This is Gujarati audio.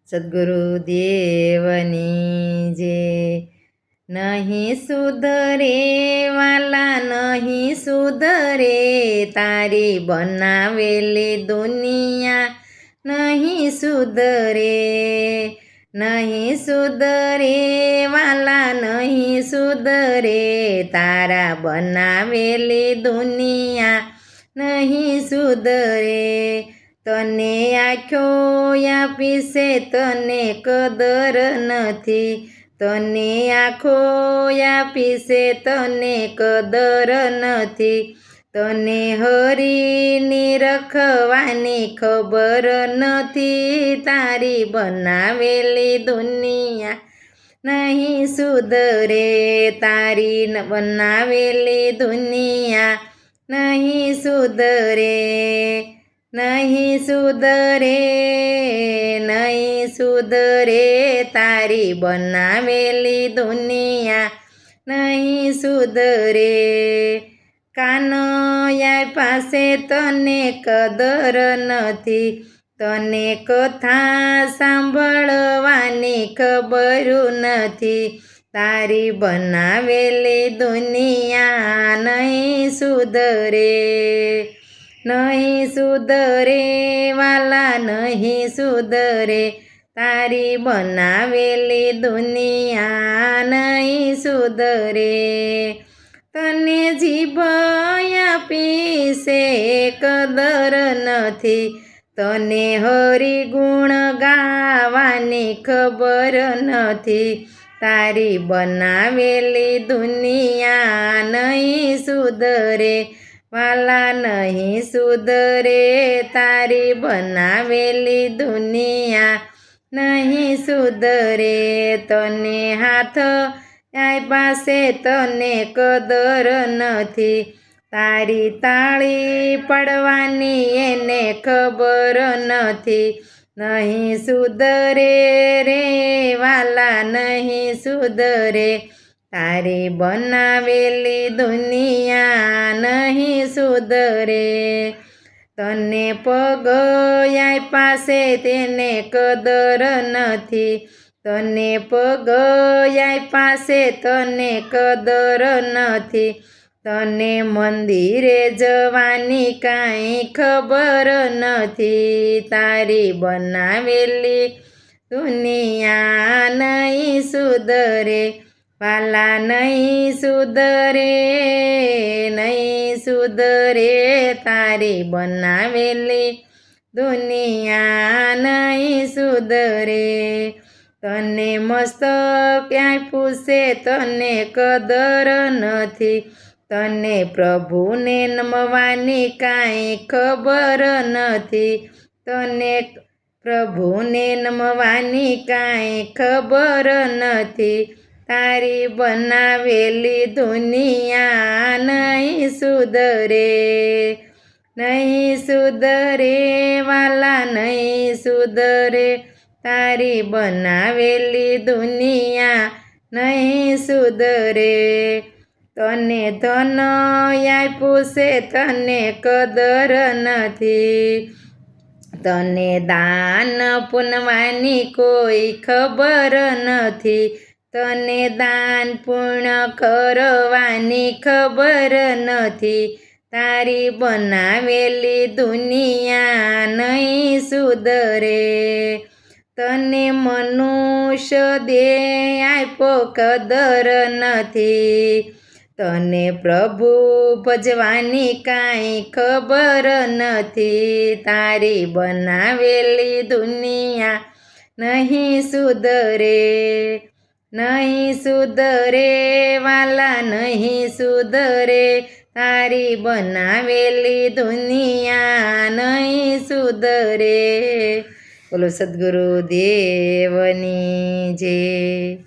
સદ્ગુરુદેવની જે નહીં સુધરે વાલા નહીં સુધરે તારી બનાવેલી દુનિયા નહીં સુધરે નહીં સુધરે વાલા નહીં સુધરે તારા બનાવેલી દુનિયા નહીં સુધરે તને આંખો આપી છે તને કદર નથી તને આંખો આપી છે તને કદર નથી તને હરીની રખવાની ખબર નથી તારી બનાવેલી દુનિયા નહીં સુધરે તારી બનાવેલી દુનિયા નહીં સુધરે નહીં સુધરે નહીં સુધરે તારી બનાવેલી દુનિયા નહીં સુધરે કાનો પાસે તને કદર નથી તને કથા સાંભળવાની ખબર નથી તારી બનાવેલી દુનિયા નહીં સુધરે નહીં સુધરે વાલા નહીં સુધરે તારી બનાવેલી દુનિયા નહીં સુધરે તને જીભ આપી છે કદર નથી તને હરિગુણ ગાવાની ખબર નથી તારી બનાવેલી દુનિયા નહીં સુધરે વાલા નહીં સુધરે તારી બનાવેલી દુનિયા નહીં સુધરે તને હાથ પાસે તને કદર નથી તારી તાળી પડવાની એને ખબર નથી નહીં સુધરે રે વાલા નહીં સુધરે તારી બનાવેલી દુનિયા નહીં સુધરે તને પગ પાસે તેને કદર નથી તને પગ પાસે તને કદર નથી તને મંદિરે જવાની કાંઈ ખબર નથી તારી બનાવેલી દુનિયા નહીં સુધરે વાલા નહીં સુધરે નહીં સુધરે તારી બનાવેલી દુનિયા નહીં સુધરે તને મસ્ત ક્યાંય પૂછે તને કદર નથી તને પ્રભુને નમવાની કાંઈ ખબર નથી તને પ્રભુને નમવાની કાંઈ ખબર નથી તારી બનાવેલી દુનિયા નહીં સુધરે નહીં સુધરે વાલા નહીં સુધરે તારી બનાવેલી દુનિયા નહીં સુધરે તને ધન આપ્યું છે તને કદર નથી તને દાન પૂનવાની કોઈ ખબર નથી તને દાન પૂર્ણ કરવાની ખબર નથી તારી બનાવેલી દુનિયા નહીં સુધરે તને મનુષ્ય દેહ આપ્યો કદર નથી તને પ્રભુ ભજવાની કાંઈ ખબર નથી તારી બનાવેલી દુનિયા નહીં સુધરે નહીં સુધરે વાલા નહીં સુધરે તારી બનાવેલી દુનિયા નહીં સુધરે બોલો સદ્ગુરુદેવની જય.